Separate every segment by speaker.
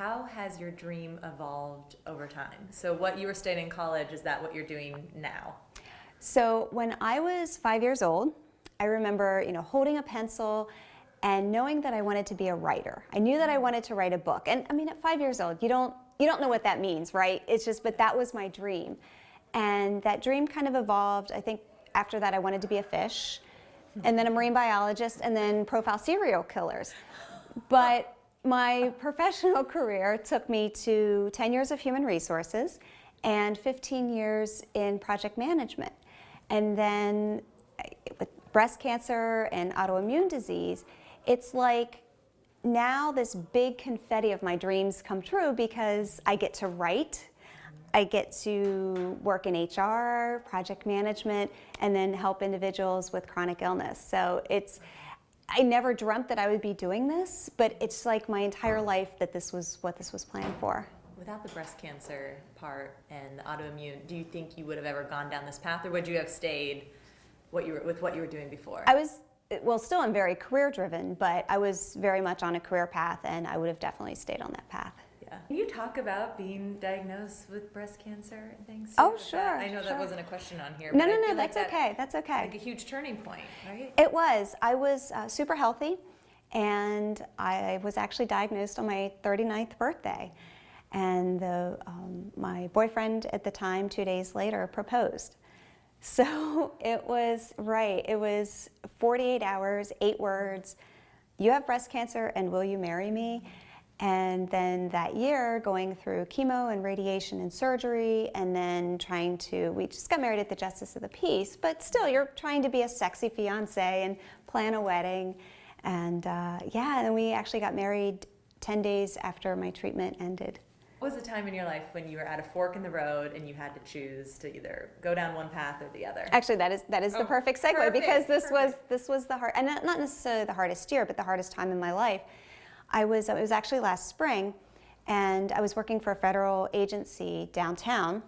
Speaker 1: how has your dream evolved over time? So what you were studying in college, is that what you're doing now?
Speaker 2: So when I was 5 years old, I remember, holding a pencil and knowing that I wanted to be a writer. I knew that I wanted to write a book. And I mean, at 5 years old, you don't know what that means, right? It's just, but that was my dream. And that dream kind of evolved. I think after that, I wanted to be a fish, and then a marine biologist, and then profile serial killers. But my professional career took me to 10 years of human resources and 15 years in project management. And then with breast cancer and autoimmune disease, it's like now this big confetti of my dreams come true because I get to write, I get to work in HR, project management, and then help individuals with chronic illness. So I never dreamt that I would be doing this, but it's like my entire life that this was what this was planned for.
Speaker 1: Without the breast cancer part and the autoimmune, do you think you would have ever gone down this path, or would you have stayed with what you were doing before?
Speaker 2: Still I'm very career driven, but I was very much on a career path, and I would have definitely stayed on that path.
Speaker 1: Yeah. Can you talk about being diagnosed with breast cancer and things?
Speaker 2: Oh, sure.
Speaker 1: I know that wasn't a question on here.
Speaker 2: No, that's okay. That's okay.
Speaker 1: Like a huge turning point, right?
Speaker 2: It was. I was super healthy, and I was actually diagnosed on my 39th birthday. And my boyfriend at the time, 2 days later, proposed. So it was 48 hours, 8 words. You have breast cancer, and will you marry me? And then that year, going through chemo and radiation and surgery, and then we just got married at the Justice of the Peace, but still, you're trying to be a sexy fiance and plan a wedding. And and then we actually got married 10 days after my treatment ended.
Speaker 1: What was the time in your life when you were at a fork in the road and you had to choose to either go down one path or the other?
Speaker 2: Actually, that is the perfect segue, because this was the hard, and not necessarily the hardest year, but the hardest time in my life. It was actually last spring, and I was working for a federal agency downtown,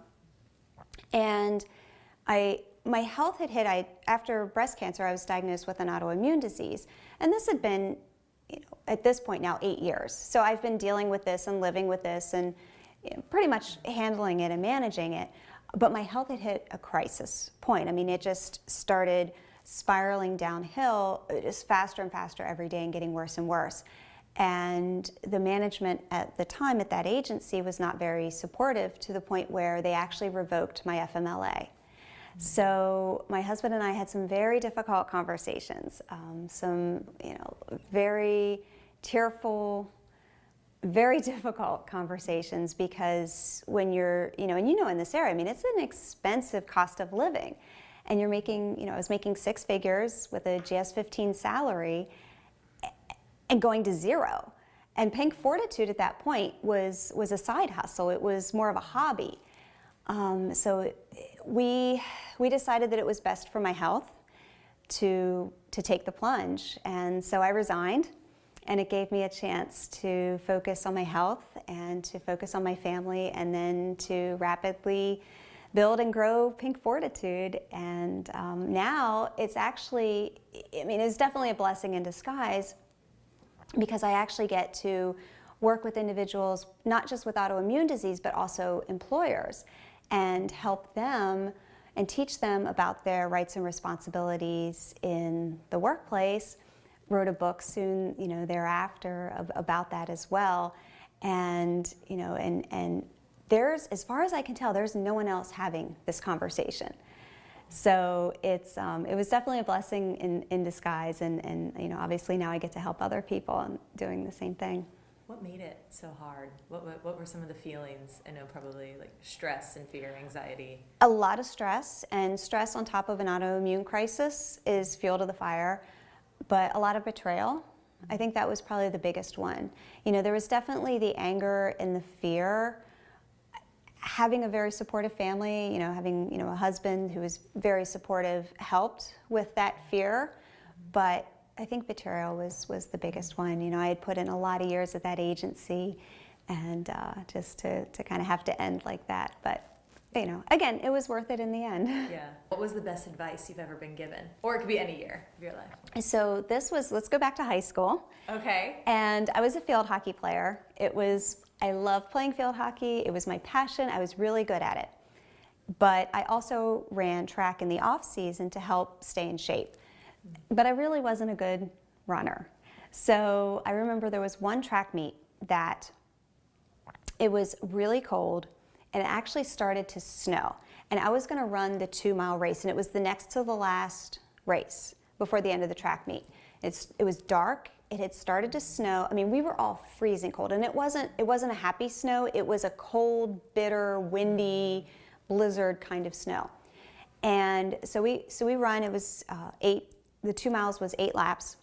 Speaker 2: and my health had hit. After breast cancer, I was diagnosed with an autoimmune disease, and this had been, at this point now, 8 years. So I've been dealing with this and living with this and pretty much handling it and managing it. But my health had hit a crisis point. I mean, it just started spiraling downhill just faster and faster every day and getting worse and worse. And the management at the time at that agency was not very supportive, to the point where they actually revoked my FMLA. So my husband and I had some very difficult conversations, some very tearful, very difficult conversations, because when you're, in this area, I mean, it's an expensive cost of living, and you're making, I was making 6 figures with a GS-15 salary and going to zero. And Pink Fortitude at that point was a side hustle. It was more of a hobby. So we decided that it was best for my health to take the plunge. And so I resigned, and it gave me a chance to focus on my health and to focus on my family, and then to rapidly build and grow Pink Fortitude. And now it's actually, it's definitely a blessing in disguise, because I actually get to work with individuals, not just with autoimmune disease, but also employers, and help them and teach them about their rights and responsibilities in the workplace. Wrote a book soon, thereafter about that as well. And, and there's, as far as I can tell, there's no one else having this conversation. So it was definitely a blessing in disguise, and obviously now I get to help other people and doing the same thing.
Speaker 1: What made it so hard? What were some of the feelings? I know probably like stress and fear, anxiety.
Speaker 2: A lot of stress, and stress on top of an autoimmune crisis is fuel to the fire, but a lot of betrayal. I think that was probably the biggest one. There was definitely the anger and the fear. Having a very supportive family, having a husband who was very supportive helped with that fear, but I think betrayal was the biggest one. I had put in a lot of years at that agency, and just to kind of have to end like that. But again, it was worth it in the end.
Speaker 1: Yeah. What was the best advice you've ever been given? Or it could be any year of your life.
Speaker 2: So let's go back to high school.
Speaker 1: Okay.
Speaker 2: And I was a field hockey player. I loved playing field hockey. It was my passion. I was really good at it. But I also ran track in the off season to help stay in shape. But I really wasn't a good runner. So I remember there was one track meet that it was really cold and it actually started to snow. And I was going to run the 2-mile race, and it was the next to the last race before the end of the track meet. It was dark. It had started to snow. I mean, we were all freezing cold, and it wasn't a happy snow. It was a cold, bitter, windy, blizzard kind of snow. And so we run. It was the 2 miles was 8 laps.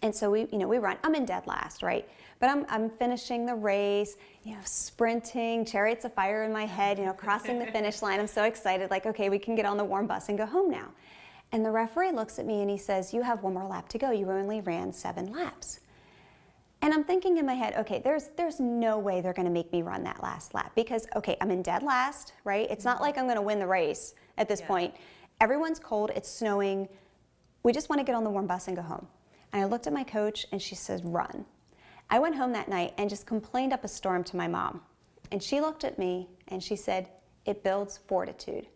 Speaker 2: And so we run. I'm in dead last, right? But I'm finishing the race, sprinting, chariots of fire in my head, crossing the finish line. I'm so excited, like, okay, we can get on the warm bus and go home now. And the referee looks at me and he says, you have one more lap to go. You only ran 7 laps. And I'm thinking in my head, okay, there's no way they're going to make me run that last lap because, okay, I'm in dead last, right? It's not like I'm going to win the race at this point. Everyone's cold. It's snowing. We just want to get on the warm bus and go home. And I looked at my coach and she says, run. I went home that night and just complained up a storm to my mom. And she looked at me and she said, it builds fortitude.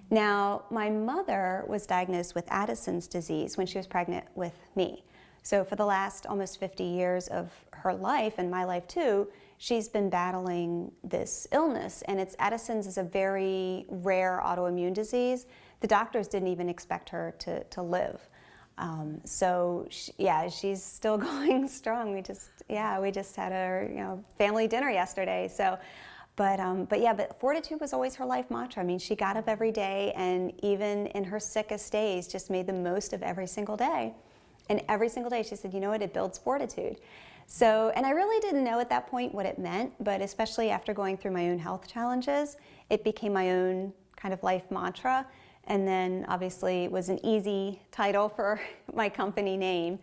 Speaker 2: Now, my mother was diagnosed with Addison's disease when she was pregnant with me. So for the last almost 50 years of her life, and my life too, she's been battling this illness. And Addison's is a very rare autoimmune disease. The doctors didn't even expect her to live. She's still going strong. We just had a family dinner yesterday. So, but fortitude was always her life mantra. I mean, she got up every day, and even in her sickest days, just made the most of every single day. And every single day, she said, you know what? It builds fortitude. So, and I really didn't know at that point what it meant, but especially after going through my own health challenges, it became my own kind of life mantra. And then obviously it was an easy title for my company name,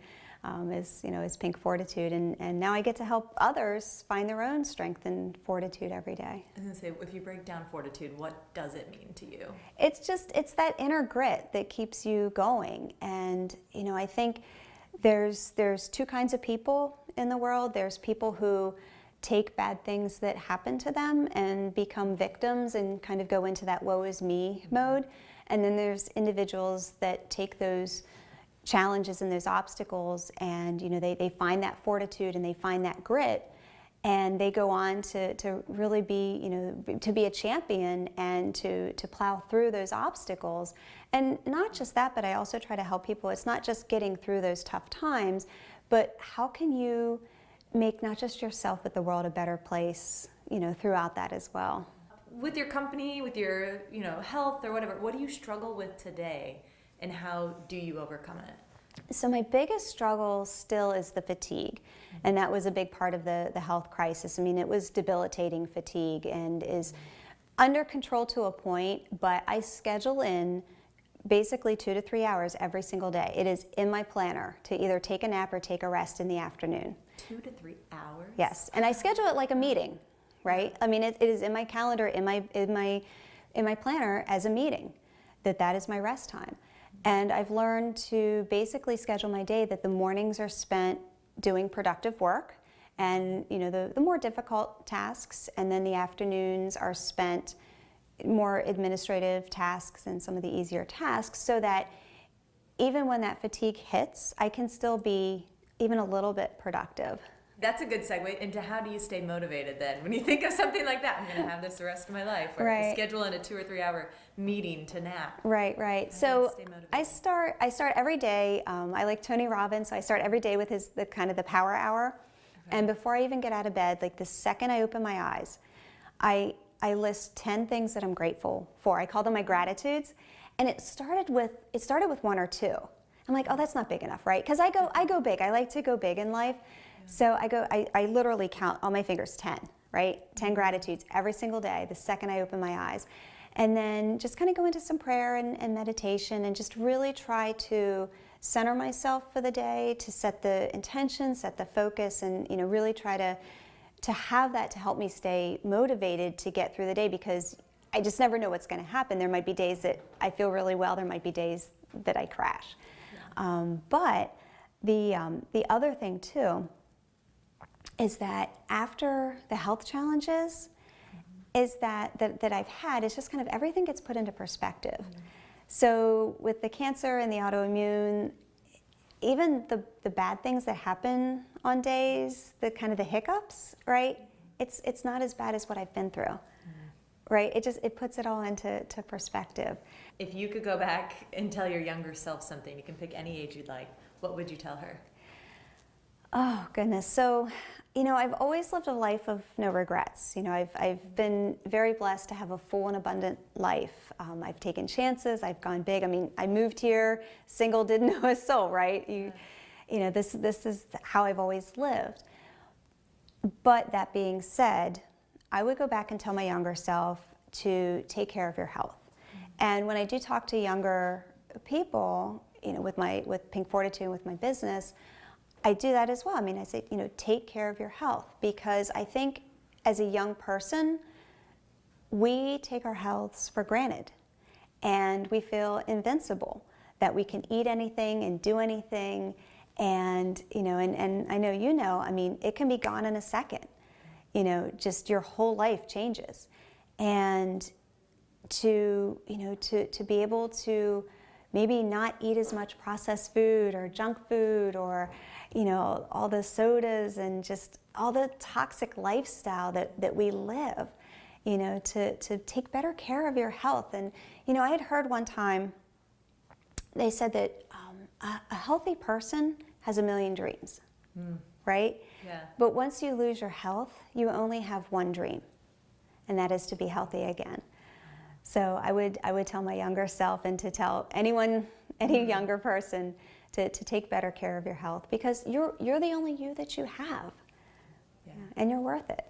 Speaker 2: is Pink Fortitude. And now I get to help others find their own strength and fortitude every day.
Speaker 1: I was going to say, if you break down fortitude, what does it mean to you?
Speaker 2: It's that inner grit that keeps you going. And, I think there's 2 kinds of people in the world. There's people who take bad things that happen to them and become victims and kind of go into that woe is me mode. And then there's individuals that take those challenges and those obstacles and, they find that fortitude and they find that grit, and they go on to really be, to be a champion and to plow through those obstacles. And not just that, but I also try to help people. It's not just getting through those tough times, but how can you make not just yourself but the world a better place, throughout that as well.
Speaker 1: With your company, with your, health or whatever, what do you struggle with today, and how do you overcome it?
Speaker 2: So my biggest struggle still is the fatigue, and that was a big part of the health crisis. I mean, it was debilitating fatigue and is under control to a point, but I schedule in basically 2 to 3 hours every single day. It is in my planner to either take a nap or take a rest in the afternoon.
Speaker 1: 2 to 3 hours?
Speaker 2: Yes, and I schedule it like a meeting. Right? I mean, it is in my calendar, in my planner as a meeting, that is my rest time. And I've learned to basically schedule my day that the mornings are spent doing productive work and, the more difficult tasks, and then the afternoons are spent more administrative tasks and some of the easier tasks, so that even when that fatigue hits, I can still be even a little bit productive.
Speaker 1: That's a good segue into how do you stay motivated then? When you think of something like that, I'm going to have this the rest of my life, or schedule in a 2 or 3 hour meeting to nap.
Speaker 2: Right. So I start every day. I like Tony Robbins, so I start every day with the power hour. Okay. And before I even get out of bed, like the second I open my eyes, I list 10 things that I'm grateful for. I call them my gratitudes, and it started with 1 or 2. I'm like, oh, that's not big enough, right? Because I go big. I like to go big in life. So I literally count on my fingers 10, right? 10 gratitudes every single day, the second I open my eyes. And then just kind of go into some prayer and meditation, and just really try to center myself for the day, to set the intention, set the focus, and really try to to have that to help me stay motivated to get through the day, because I just never know what's going to happen. There might be days that I feel really well. There might be days that I crash. But the other thing too is that after the health challenges, is that I've had, it's just kind of everything gets put into perspective. So with the cancer and the autoimmune, even the bad things that happen on days, the kind of the hiccups, right? It's not as bad as what I've been through, right? It puts it all into perspective.
Speaker 1: If you could go back and tell your younger self something, you can pick any age you'd like, what would you tell her?
Speaker 2: Oh, goodness. So, I've always lived a life of no regrets. I've been very blessed to have a full and abundant life. I've taken chances. I've gone big. I mean, I moved here single, didn't know a soul, right? This is how I've always lived. But that being said, I would go back and tell my younger self to take care of your health. And when I do talk to younger people, with Pink Fortitude, with my business, I do that as well. I mean, I say, take care of your health, because I think as a young person, we take our healths for granted, and we feel invincible, that we can eat anything and do anything, and and I know, I mean, it can be gone in a second. Just your whole life changes, and to be able to maybe not eat as much processed food or junk food or all the sodas and just all the toxic lifestyle that we live, to take better care of your health. And I had heard one time, they said that a healthy person has a million dreams, right?
Speaker 1: Yeah.
Speaker 2: But once you lose your health, you only have one dream, and that is to be healthy again. So I would tell my younger self, and to tell any younger person, to take better care of your health, because you're the only you that you have, and you're worth it.